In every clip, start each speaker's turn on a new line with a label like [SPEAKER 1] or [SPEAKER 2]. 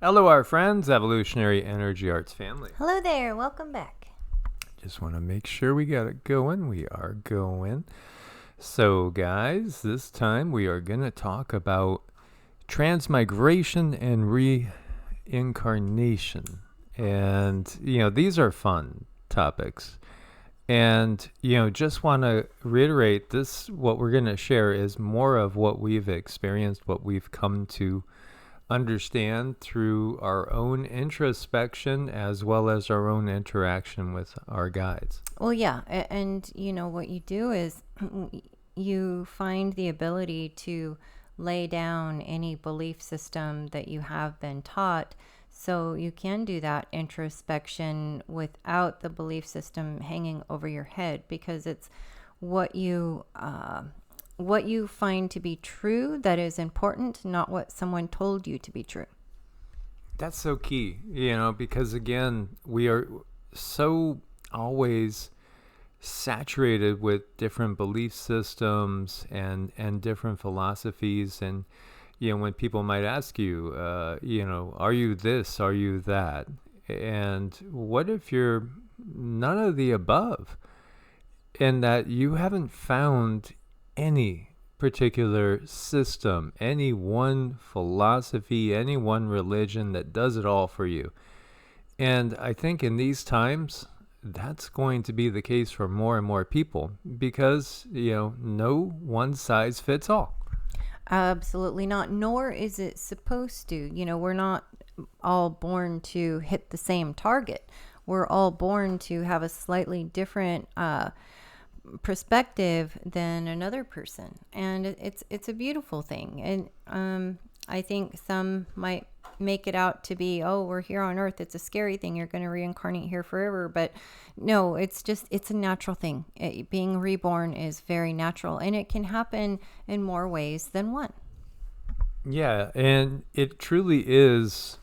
[SPEAKER 1] Hello, our friends, Evolutionary Energy Arts family.
[SPEAKER 2] Hello there, welcome back.
[SPEAKER 1] Just want to make sure we got it going. We are going. So, guys, this time we are going to talk about transmigration and reincarnation. And, these are fun topics. And, just want to reiterate this, what we're going to share is more of what we've experienced, what we've come to understand through our own introspection as well as our own interaction with our guides.
[SPEAKER 2] Well, yeah, and what you do is you find the ability to lay down any belief system that you have been taught, so you can do that introspection without the belief system hanging over your head, because it's what you find to be true that is important, not what someone told you to be true.
[SPEAKER 1] That's so key, because again, we are so always saturated with different belief systems and different philosophies. And, when people might ask you, are you this, are you that? And what if you're none of the above? And that you haven't found any particular system, any one philosophy, any one religion that does it all for you. And I think in these times, that's going to be the case for more and more people because, no one size fits all.
[SPEAKER 2] Absolutely not, nor is it supposed to. We're not all born to hit the same target. We're all born to have a slightly different perspective than another person, and it's a beautiful thing. And I think some might make it out to be, oh, we're here on earth, it's a scary thing, you're going to reincarnate here forever. But no, it's a natural thing. Being reborn is very natural, and it can happen in more ways than one.
[SPEAKER 1] Yeah, and it truly is.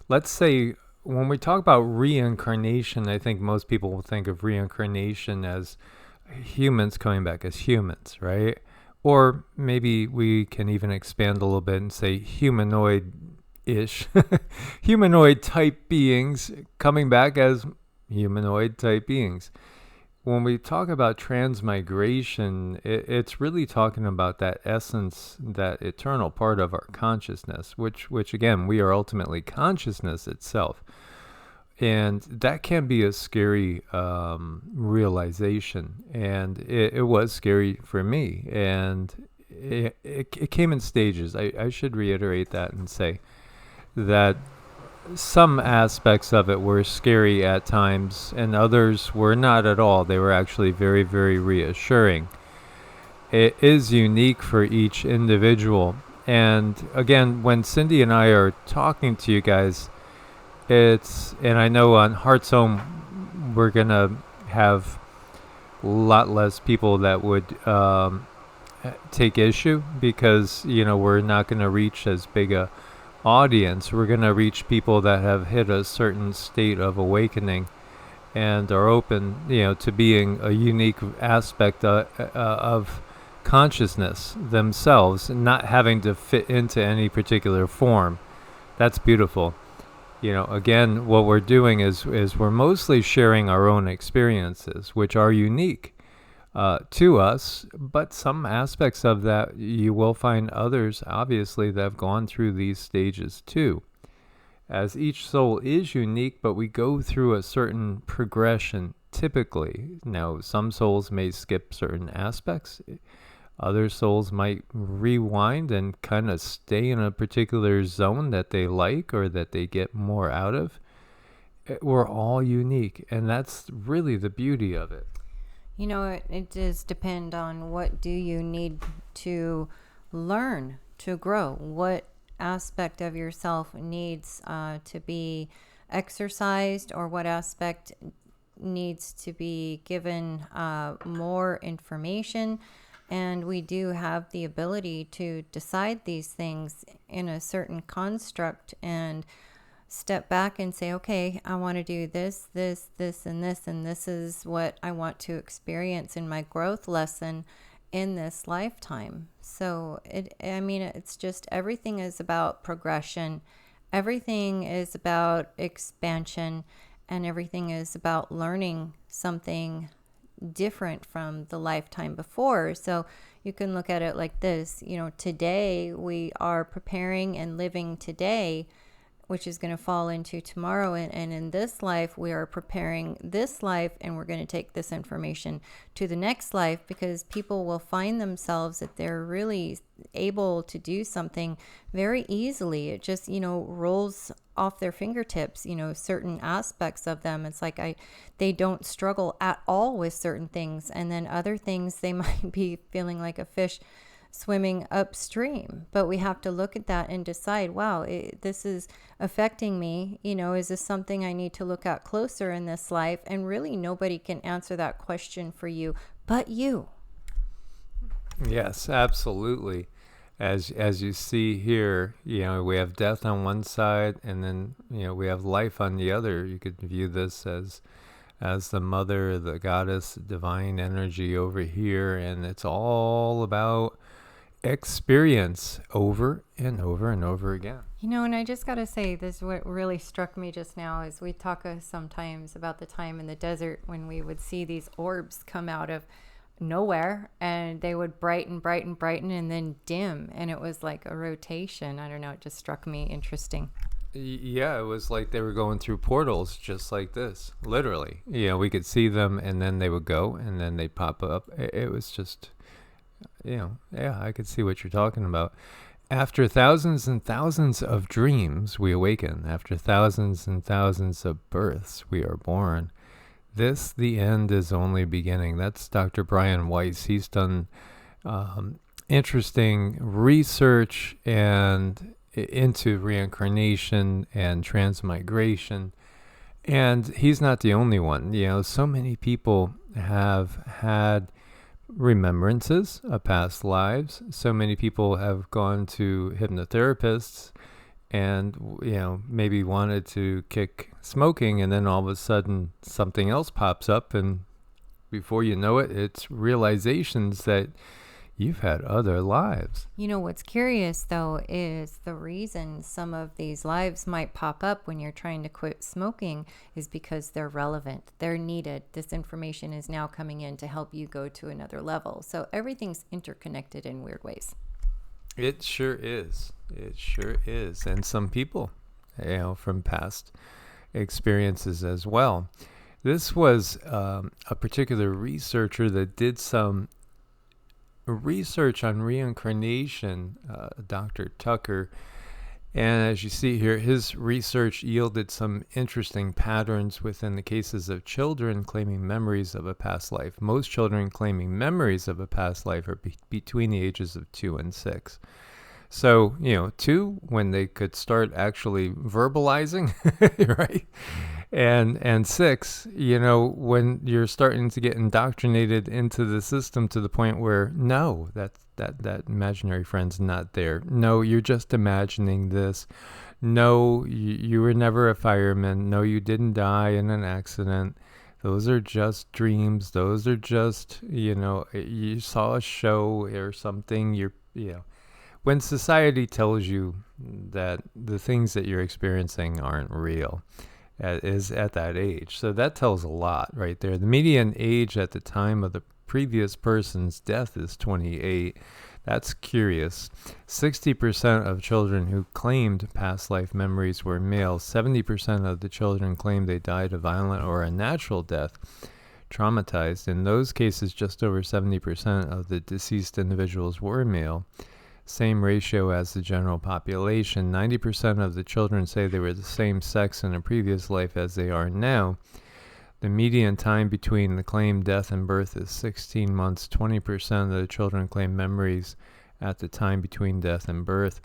[SPEAKER 1] Let's say when we talk about reincarnation, I think most people will think of reincarnation as humans coming back as humans, right? Or maybe we can even expand a little bit and say humanoid-ish, humanoid type beings coming back as humanoid type beings. When we talk about transmigration, it's really talking about that essence, that eternal part of our consciousness, which again, we are ultimately consciousness itself. And that can be a scary realization. And it was scary for me. And it came in stages. I should reiterate that and say that some aspects of it were scary at times, and others were not at all. They were actually very, very reassuring. It is unique for each individual. And again, when Cindy and I are talking to you guys, and I know on Heart's Home, we're going to have a lot less people that would take issue because, we're not going to reach as big a audience. We're going to reach people that have hit a certain state of awakening and are open, to being a unique aspect of consciousness themselves, and not having to fit into any particular form. That's beautiful. Again, what we're doing is we're mostly sharing our own experiences, which are unique to us, but some aspects of that you will find others, obviously, that have gone through these stages too. As each soul is unique, but we go through a certain progression typically. Now, some souls may skip certain aspects. Other souls might rewind and kind of stay in a particular zone that they like or that they get more out of. We're all unique, and that's really the beauty of it.
[SPEAKER 2] It does depend on what do you need to learn to grow. What aspect of yourself needs to be exercised, or what aspect needs to be given more information. And we do have the ability to decide these things in a certain construct and step back and say, okay, I want to do this, this, this, and this is what I want to experience in my growth lesson in this lifetime. So it's just, everything is about progression Everything is about expansion, and everything is about learning something different from the lifetime before. So you can look at it like this, today we are preparing and living today, which is going to fall into tomorrow. And in this life, we are preparing this life, and we're going to take this information to the next life, because people will find themselves that they're really able to do something very easily. It just, rolls off their fingertips, certain aspects of them. It's like they don't struggle at all with certain things. And then other things, they might be feeling like a fish swimming upstream. But we have to look at that and decide, wow, this is affecting me. Is this something I need to look at closer in this life? And really nobody can answer that question for you but you.
[SPEAKER 1] Yes, absolutely. As you see here, we have death on one side, and then we have life on the other. You could view this as the mother, the goddess, divine energy over here, and it's all about experience over and over and over again.
[SPEAKER 2] And I just got to say, this what really struck me just now is we talk sometimes about the time in the desert when we would see these orbs come out of nowhere, and they would brighten and then dim, and it was like a rotation. I don't know, it just struck me interesting.
[SPEAKER 1] Yeah, it was like they were going through portals just like this, literally. We could see them, and then they would go, and then they'd pop up. It was just, yeah, I could see what you're talking about. After thousands and thousands of dreams, we awaken. After thousands and thousands of births, we are born. This, the end, is only beginning. That's Dr. Brian Weiss. He's done interesting research and into reincarnation and transmigration. And he's not the only one. So many people have had remembrances of past lives. So many people have gone to hypnotherapists and maybe wanted to kick smoking, and then all of a sudden something else pops up, and before you know it, it's realizations that you've had other lives.
[SPEAKER 2] What's curious though is the reason some of these lives might pop up when you're trying to quit smoking is because they're relevant, they're needed. This information is now coming in to help you go to another level. So everything's interconnected in weird ways.
[SPEAKER 1] It sure is. It sure is. And some people, from past experiences as well. This was a particular researcher that did some research on reincarnation, Dr. Tucker. And as you see here, his research yielded some interesting patterns within the cases of children claiming memories of a past life. Most children claiming memories of a past life are between the ages of 2 and 6. So, 2, when they could start actually verbalizing, right? And 6, when you're starting to get indoctrinated into the system to the point where, no, that imaginary friend's not there. No, you're just imagining this. No, you were never a fireman. No, you didn't die in an accident. Those are just dreams. Those are just, you saw a show or something. When society tells you that the things that you're experiencing aren't real, is at that age. So that tells a lot right there. The median age at the time of the previous person's death is 28. That's curious. 60% of children who claimed past life memories were male. 70% of the children claimed they died a violent or a natural death, traumatized. In those cases, just over 70% of the deceased individuals were male. Same ratio as the general population. 90% of the children say they were the same sex in a previous life as they are now. The median time between the claimed death and birth is 16 months. 20% of the children claim memories at the time between death and birth.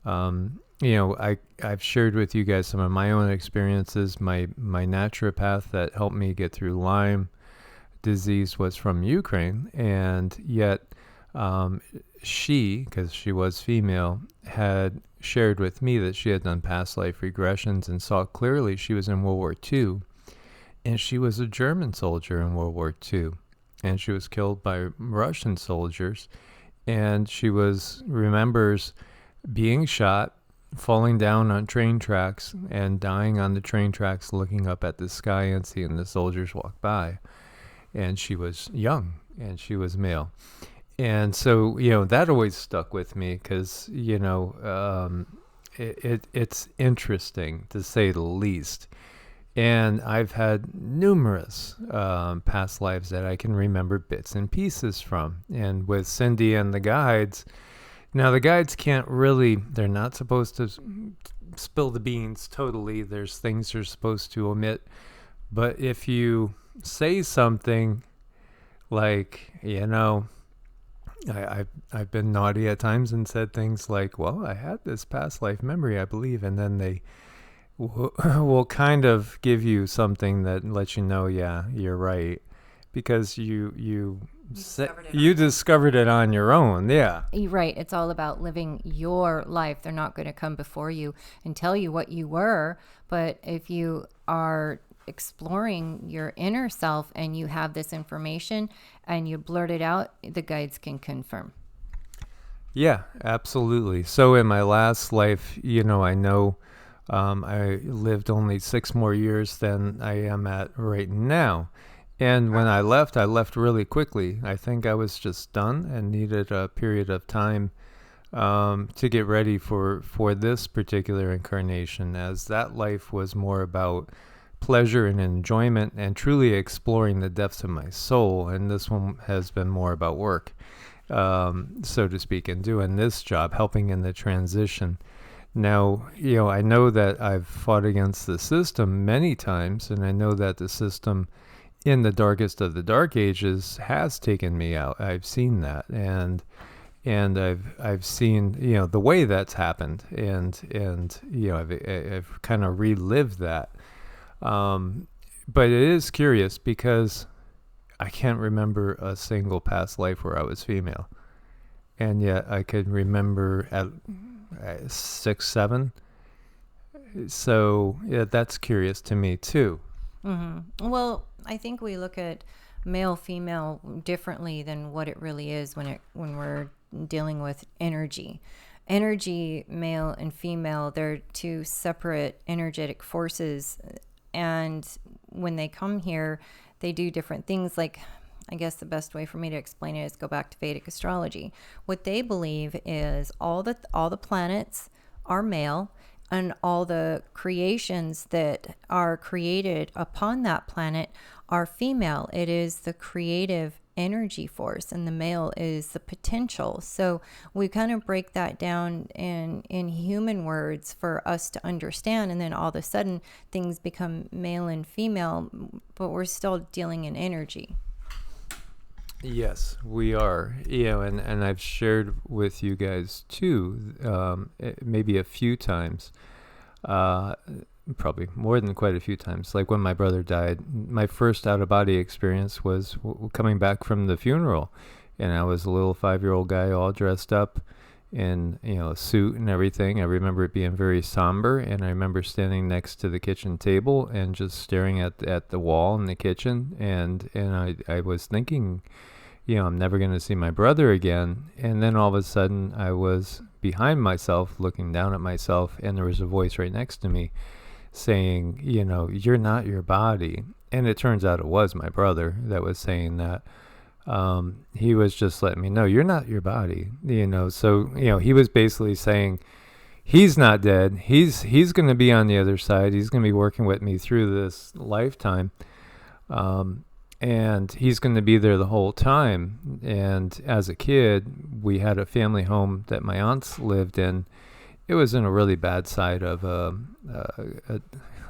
[SPEAKER 1] I've shared with you guys some of my own experiences. My naturopath that helped me get through Lyme disease was from Ukraine, and yet she, because she was female, had shared with me that she had done past life regressions and saw clearly she was in World War II, and she was a German soldier in World War II, and she was killed by Russian soldiers, and she remembers being shot, falling down on train tracks and dying on the train tracks, looking up at the sky and seeing the soldiers walk by. And she was young and she was male. And so, that always stuck with me because, it's interesting to say the least. And I've had numerous past lives that I can remember bits and pieces from. And with Cindy and the guides, now the guides can't really, they're not supposed to spill the beans totally. There's things they're supposed to omit. But if you say something like, I've been naughty at times and said things like, well, I had this past life memory, I believe, and then they will kind of give you something that lets you know, yeah, you're right, because you discovered it on your own. Yeah,
[SPEAKER 2] You're right. It's all about living your life. They're not going to come before you and tell you what you were, but if you are exploring your inner self and you have this information and you blurt it out, the guides can confirm.
[SPEAKER 1] yeah, absolutely. So in my last life, I know I lived only 6 more years than I am at right now. And when I left really quickly. I think I was just done and needed a period of time to get ready for this particular incarnation, as that life was more about pleasure and enjoyment and truly exploring the depths of my soul. And this one has been more about work, so to speak, and doing this job, helping in the transition. Now, I know that I've fought against the system many times, and I know that the system in the darkest of the dark ages has taken me out. I've seen that, and I've seen the way that's happened, and I've kind of relived that. But it is curious because I can't remember a single past life where I was female, and yet I could remember at 6, 7. So yeah, that's curious to me too.
[SPEAKER 2] Mm-hmm. Well, I think we look at male, female differently than what it really is when we're dealing with energy. Energy, male and female, they're two separate energetic forces. And when they come here, they do different things. Like, I guess the best way for me to explain it is go back to Vedic astrology. What they believe is all the planets are male, and all the creations that are created upon that planet are female. It is the creative energy force, and the male is the potential. So we kind of break that down in human words for us to understand, and then all of a sudden things become male and female, but we're still dealing in energy.
[SPEAKER 1] Yes, we are. And I've shared with you guys too, maybe a few times, probably more than quite a few times. Like when my brother died, my first out-of-body experience was coming back from the funeral, and I was a little 5-year-old guy all dressed up in a suit and everything. I remember it being very somber, and I remember standing next to the kitchen table and just staring at the wall in the kitchen, and I was thinking, I'm never going to see my brother again. And then all of a sudden I was behind myself looking down at myself, and there was a voice right next to me saying, you're not your body. And it turns out it was my brother that was saying that. He was just letting me know, you're not your body, so he was basically saying he's not dead. He's going to be on the other side. He's going to be working with me through this lifetime, and he's going to be there the whole time. And as a kid, we had a family home that my aunts lived in. It was in a really bad side of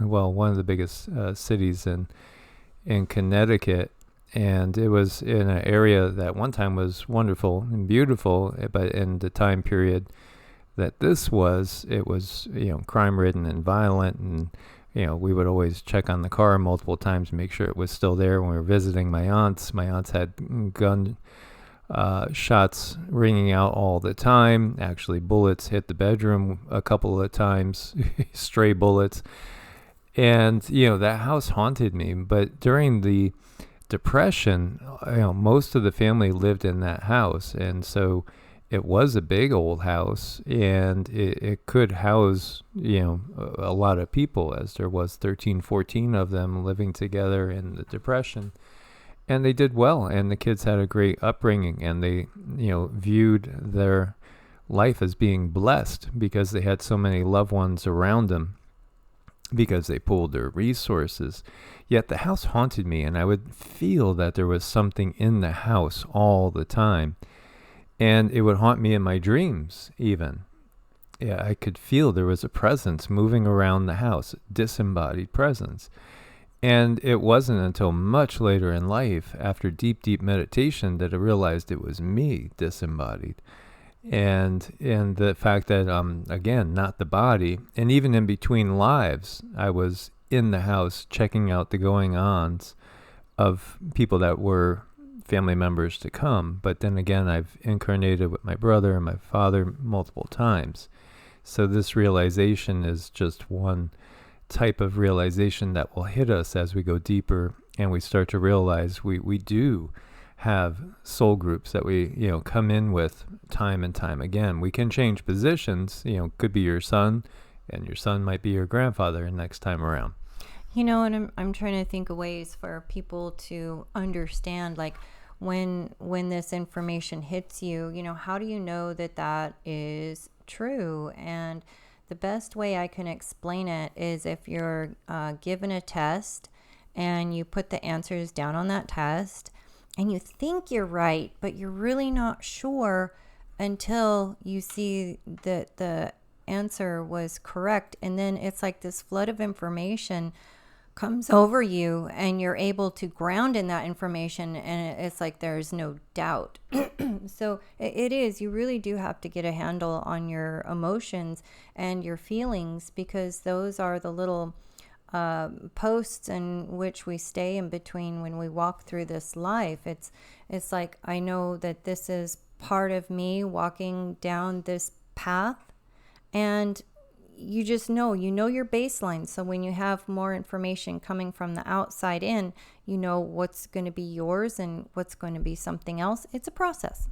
[SPEAKER 1] one of the biggest cities in Connecticut. And it was in an area that one time was wonderful and beautiful, but in the time period that this was, it was, crime-ridden and violent. And, we would always check on the car multiple times to make sure it was still there when we were visiting my aunts. My aunts had gun shots ringing out all the time. Actually, bullets hit the bedroom a couple of times, stray bullets. And, that house haunted me. But during the Depression, most of the family lived in that house, and so it was a big old house, and it could house, a lot of people, as there was 13, 14 of them living together in the Depression. And they did well, and the kids had a great upbringing, and they, viewed their life as being blessed because they had so many loved ones around them, because they pooled their resources. Yet the house haunted me, and I would feel that there was something in the house all the time. And it would haunt me in my dreams, even. Yeah, I could feel there was a presence moving around the house, disembodied presence. And it wasn't until much later in life, after deep, deep meditation, that I realized it was me, disembodied. And the fact that, again, not the body, and even in between lives, I was in the house checking out the going-ons of people that were family members to come. But then again, I've incarnated with my brother and my father multiple times. So this realization is just one type of realization that will hit us as we go deeper, and we start to realize we do have soul groups that we come in with time and time again. We can change positions, could be your son, and your son might be your grandfather next time around.
[SPEAKER 2] And I'm trying to think of ways for people to understand, like, when this information hits you, how do you know that is true? And the best way I can explain it is if you're given a test and you put the answers down on that test and you think you're right, but you're really not sure until you see that the answer was correct. And then it's like this flood of information comes over you, and you're able to ground in that information, and it's like there's no doubt. So it is, you really do have to get a handle on your emotions and your feelings, because those are the little posts in which we stay in between when we walk through this life. It's like, I know that this is part of me walking down this path, and you just know your baseline. So when you have more information coming from the outside in, you know what's going to be yours and what's going to be something else. It's a process.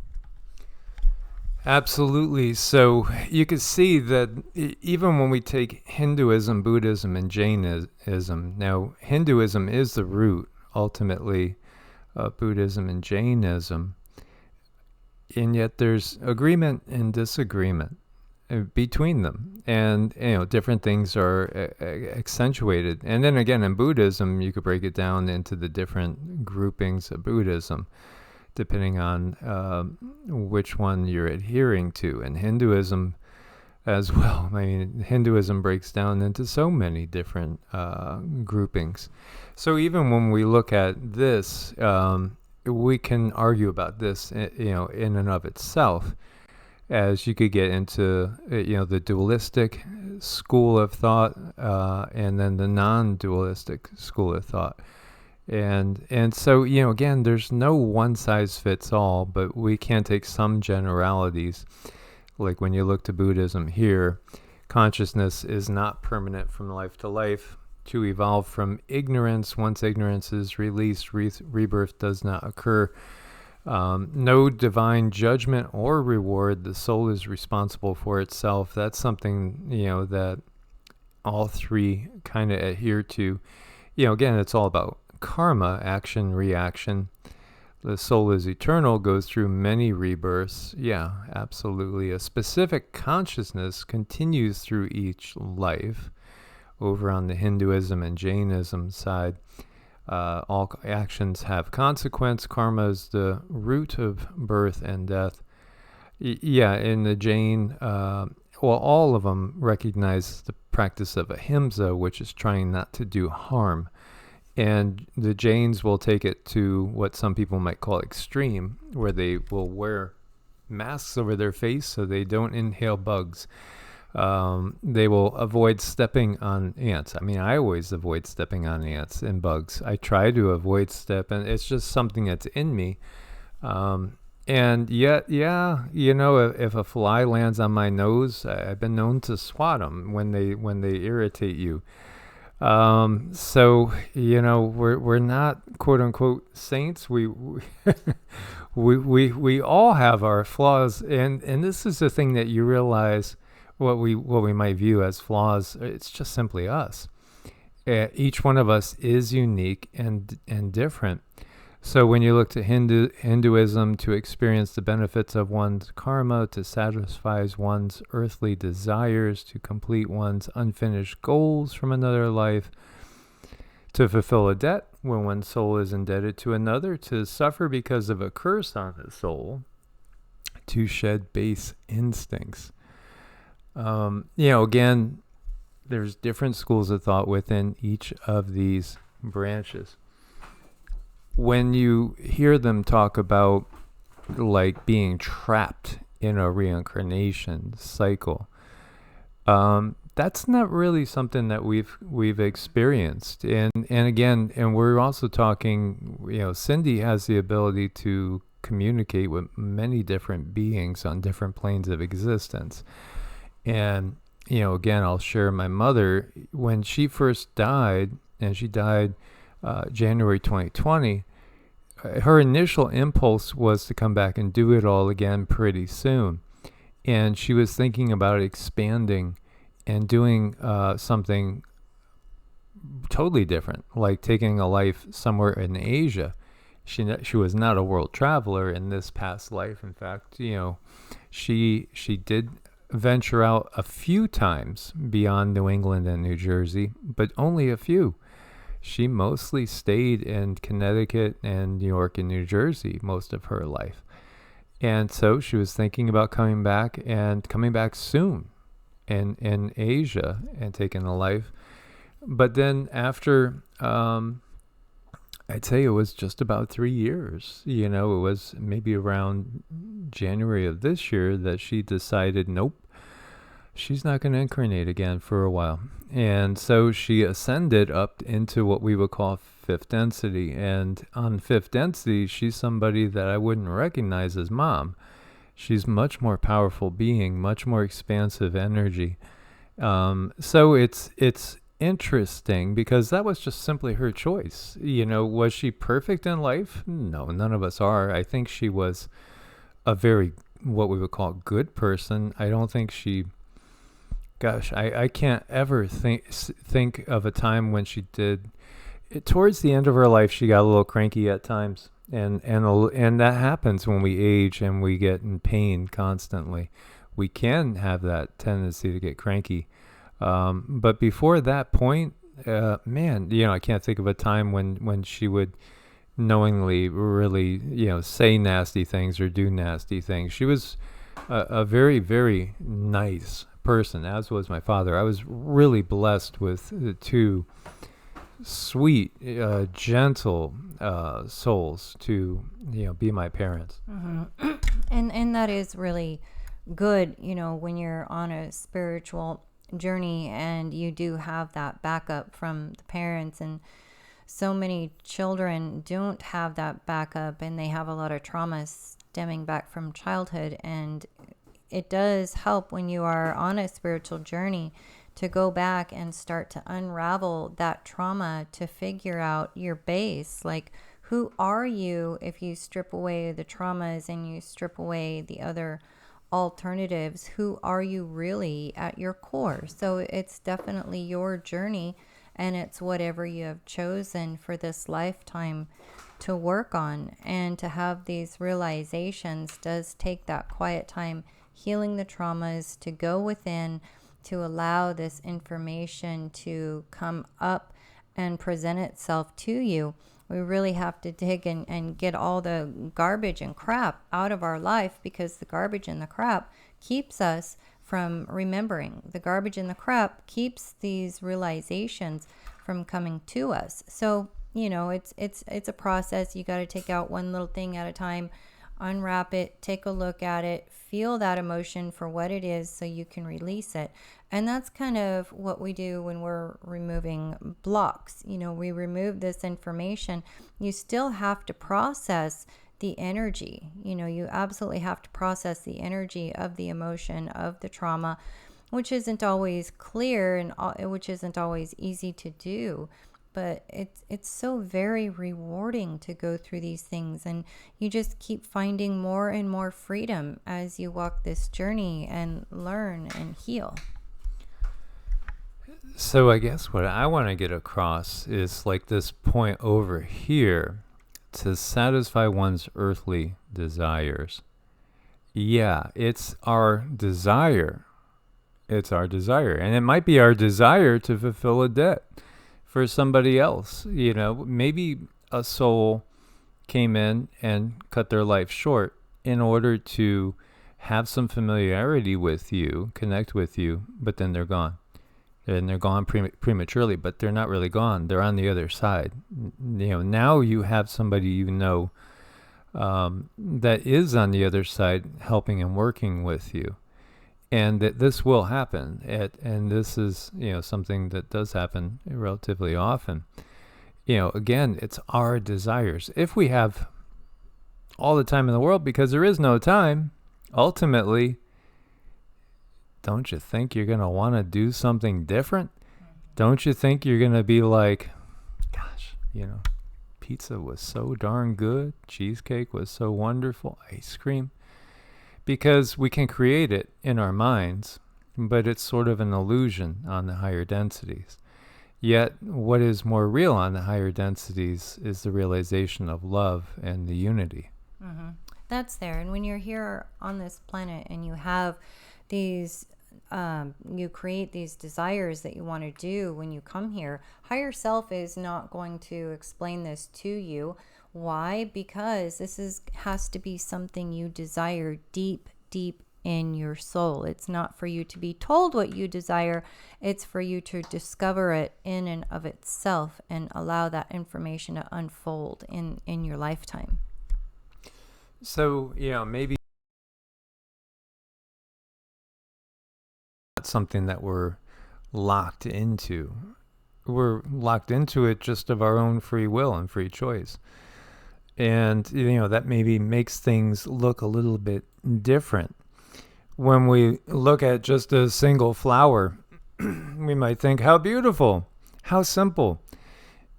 [SPEAKER 1] Absolutely. So you can see that even when we take Hinduism, Buddhism, and Jainism, now Hinduism is the root, ultimately, of Buddhism and Jainism, and yet there's agreement and disagreement between them, and different things are accentuated. And then again, in Buddhism, you could break it down into the different groupings of Buddhism, depending on which one you're adhering to. And Hinduism as well. I mean, Hinduism breaks down into so many different groupings. So even when we look at this, we can argue about this, in and of itself, as you could get into, the dualistic school of thought, and then the non-dualistic school of thought. And so, again, there's no one size fits all, but we can take some generalities. Like when you look to Buddhism here, consciousness is not permanent from life to life. To evolve from ignorance, once ignorance is released, rebirth does not occur. No divine judgment or reward. The soul is responsible for itself. That's something, that all three kind of adhere to. Again, it's all about karma, action, reaction. The soul is eternal, goes through many rebirths. Yeah, absolutely. A specific consciousness continues through each life. Over on the Hinduism and Jainism side, all actions have consequence. Karma is the root of birth and death. In the Jain, all of them recognize the practice of ahimsa, which is trying not to do harm. And the Jains will take it to what some people might call extreme, where they will wear masks over their face so they don't inhale bugs. They will avoid stepping on ants. I mean, I always avoid stepping on ants and bugs. I try to avoid and it's just something that's in me. And yet, if a fly lands on my nose, I've been known to swat them when they irritate you. So we're not quote unquote saints. We we all have our flaws, and this is the thing that you realize. What we might view as flaws, it's just simply us. Each one of us is unique and different. So when you look to Hinduism to experience the benefits of one's karma, to satisfy one's earthly desires, to complete one's unfinished goals from another life, to fulfill a debt when one's soul is indebted to another, to suffer because of a curse on the soul, to shed base instincts. Again, there's different schools of thought within each of these branches. When you hear them talk about like being trapped in a reincarnation cycle, that's not really something that we've experienced. And again, and we're also talking, Cindy has the ability to communicate with many different beings on different planes of existence. And, again, I'll share my mother, when she first died, and she died January 2020, her initial impulse was to come back and do it all again pretty soon. And she was thinking about expanding and doing something totally different, like taking a life somewhere in Asia. She was not a world traveler in this past life. In fact, she did venture out a few times beyond New England and New Jersey, but only a few. She mostly stayed in Connecticut and New York and New Jersey most of her life. And so she was thinking about coming back soon in Asia and taking a life. But then after, I'd say it was just about 3 years, it was maybe around January of this year that she decided, nope, she's not going to incarnate again for a while. And so she ascended up into what we would call fifth density. And on fifth density, she's somebody that I wouldn't recognize as mom. She's much more powerful being, much more expansive energy. So it's interesting because that was just simply her choice. Was she perfect in life? No, none of us are. I think she was a very, what we would call, good person. I don't think she, I can't ever think of a time when she did. Towards the end of her life, she got a little cranky at times. And that happens when we age and we get in pain constantly. We can have that tendency to get cranky. But before that point, I can't think of a time when she would knowingly really, say nasty things or do nasty things. She was a very, very nice person, as was my father. I was really blessed with two sweet, gentle souls to, be my parents.
[SPEAKER 2] Mm-hmm. And that is really good, when you're on a spiritual journey and you do have that backup from the parents. And so many children don't have that backup, and they have a lot of trauma stemming back from childhood. And it does help when you are on a spiritual journey to go back and start to unravel that trauma, to figure out your base. Like, who are you if you strip away the traumas and you strip away the other alternatives? Who are you really at your core? So it's definitely your journey, and it's whatever you have chosen for this lifetime to work on. And to have these realizations does take that quiet time, healing the traumas, to go within, to allow this information to come up and present itself to you. We really have to dig and get all the garbage and crap out of our life, because the garbage and the crap keeps us from remembering. The garbage and the crap keeps these realizations from coming to us. So, it's a process. You got to take out one little thing at a time, unwrap it, take a look at it, feel that emotion for what it is so you can release it. And that's kind of what we do when we're removing blocks. We remove this information. You still have to process the energy. You absolutely have to process the energy of the emotion, of the trauma, which isn't always clear and which isn't always easy to do. but it's so very rewarding to go through these things, and you just keep finding more and more freedom as you walk this journey and learn and heal.
[SPEAKER 1] So I guess what I want to get across is like this point over here, to satisfy one's earthly desires. Yeah, it's our desire. It's our desire. And it might be our desire to fulfill a debt for somebody else. You know, maybe a soul came in and cut their life short in order to have some familiarity with you, connect with you, but then they're gone. And they're gone prematurely, but they're not really gone. They're on the other side. You know, now you have somebody you know that is on the other side, helping and working with you, and that this will happen. And this is, you know, something that does happen relatively often. You know, again, it's our desires. If we have all the time in the world, because there is no time, ultimately, don't you think you're going to want to do something different? Don't you think you're going to be like, gosh, you know, pizza was so darn good. Cheesecake was so wonderful. Ice cream. Because we can create it in our minds, but it's sort of an illusion on the higher densities. Yet, what is more real on the higher densities is the realization of love and the unity.
[SPEAKER 2] Mm-hmm. That's there. And when you're here on this planet and you have these you create these desires that you want to do when you come here, higher self is not going to explain this to you. Why? Because this has to be something you desire deep in your soul. It's not for you to be told what you desire. It's for you to discover it in and of itself and allow that information to unfold in your lifetime.
[SPEAKER 1] So, you know, maybe something that we're locked into. We're locked into it just of our own free will and free choice. And, you know, that maybe makes things look a little bit different. When we look at just a single flower, we might think, how beautiful, how simple.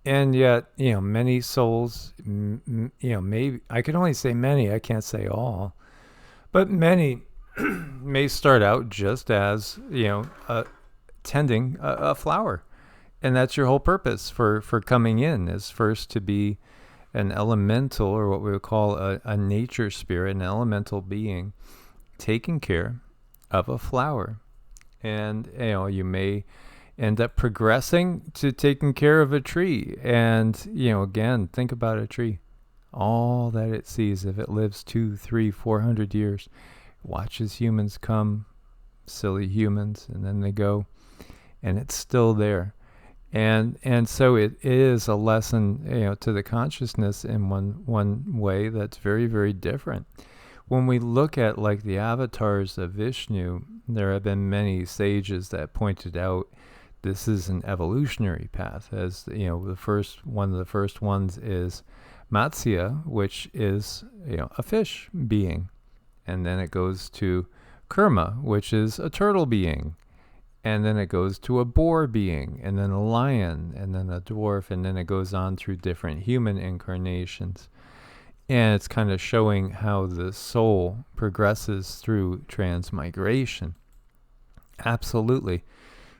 [SPEAKER 1] And yet, you know, many souls, you know, maybe, I can only say many, I can't say all, but many may start out just as, you know, tending a flower. And that's your whole purpose for coming in, is first to be an elemental, or what we would call a nature spirit, an elemental being, taking care of a flower. And, you know, you may end up progressing to taking care of a tree. And, you know, again, think about a tree. All that it sees, if it lives 200, 300, 400 years, watches humans come, silly humans, and then they go, and it's still there. And so it is a lesson, you know, to the consciousness in one way that's very, very different. When we look at like the avatars of Vishnu, there have been many sages that pointed out this is an evolutionary path. As you know, one of the first ones is Matsya, which is, you know, a fish being, and then it goes to Kurma, which is a turtle being. And then it goes to a boar being, and then a lion, and then a dwarf, and then it goes on through different human incarnations. And it's kind of showing how the soul progresses through transmigration. Absolutely.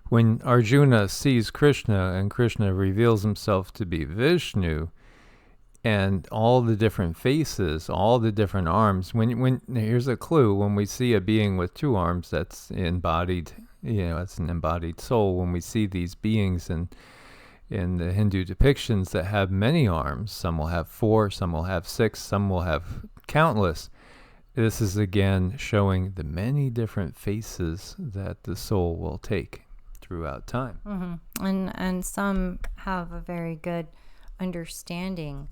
[SPEAKER 1] When Arjuna sees Krishna, and Krishna reveals himself to be Vishnu, and all the different faces, all the different arms, when here's a clue, when we see a being with two arms, that's embodied, you know, it's an embodied soul. When we see these beings in the Hindu depictions that have many arms, some will have 4, some will have 6, some will have countless. This is again showing the many different faces that the soul will take throughout time.
[SPEAKER 2] Mm-hmm. And some have a very good understanding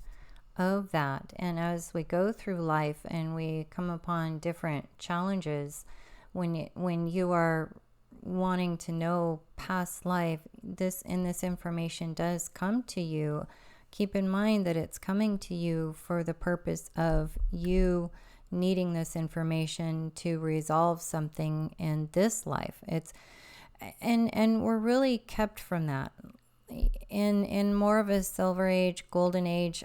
[SPEAKER 2] of that. And as we go through life and we come upon different challenges, when you are wanting to know past life, this information does come to you. Keep in mind that it's coming to you for the purpose of you needing this information to resolve something in this life. And we're really kept from that. in more of a silver age, golden age,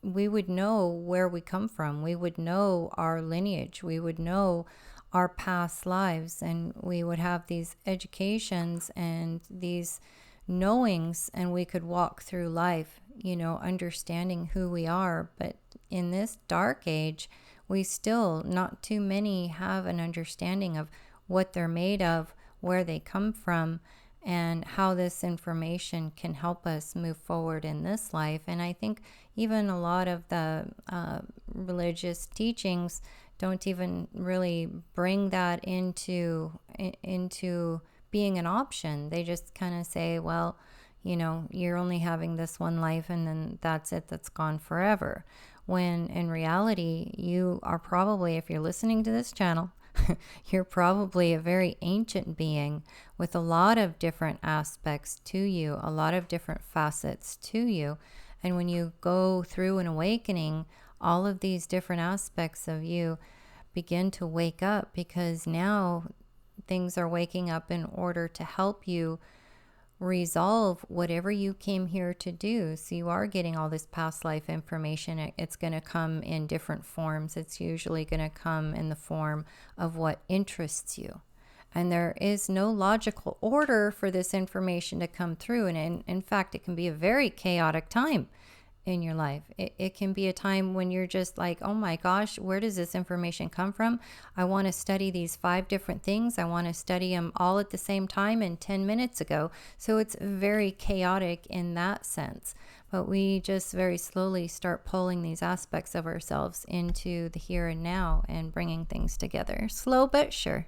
[SPEAKER 2] we would know where we come from. We would know our lineage. We would know our past lives, and we would have these educations and these knowings, and we could walk through life, understanding who we are. But in this dark age, we still, not too many have an understanding of what they're made of, where they come from, and how this information can help us move forward in this life. And I think even a lot of the religious teachings don't even really bring that into being an option. They just kind of say, well, you're only having this one life, and then that's it, that's gone forever. When in reality, you are probably, if you're listening to this channel, you're probably a very ancient being with a lot of different aspects to you, a lot of different facets to you. And when you go through an awakening, all of these different aspects of you begin to wake up, because now things are waking up in order to help you resolve whatever you came here to do. So you are getting all this past life information. It's going to come in different forms. It's usually going to come in the form of what interests you. And there is no logical order for this information to come through. And in fact, it can be a very chaotic time in your life. It can be a time when you're just like, oh my gosh, where does this information come from? I want to study these 5 different things. I want to study them all at the same time and 10 minutes ago. So it's very chaotic in that sense. But we just very slowly start pulling these aspects of ourselves into the here and now and bringing things together. Slow but sure.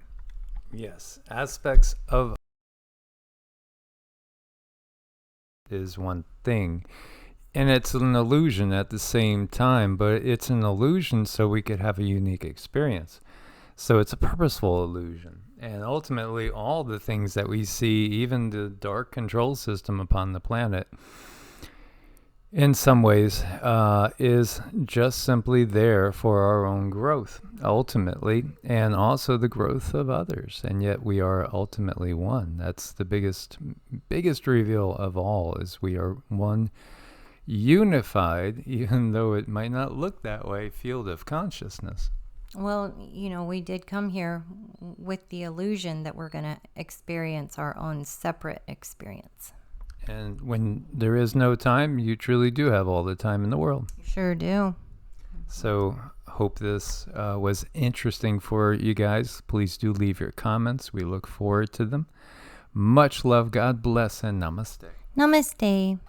[SPEAKER 1] Yes, aspects of is one thing. And it's an illusion at the same time, but it's an illusion so we could have a unique experience. So it's a purposeful illusion. And ultimately, all the things that we see, even the dark control system upon the planet, in some ways, is just simply there for our own growth, ultimately, and also the growth of others. And yet we are ultimately one. That's the biggest reveal of all, is we are one unified, even though it might not look that way, field of consciousness.
[SPEAKER 2] Well, we did come here with the illusion that we're going to experience our own separate experience.
[SPEAKER 1] And when there is no time, you truly do have all the time in the world.
[SPEAKER 2] You sure do.
[SPEAKER 1] So hope this was interesting for you guys. Please do leave your comments. We look forward to them. Much love, God bless, and namaste.
[SPEAKER 2] Namaste.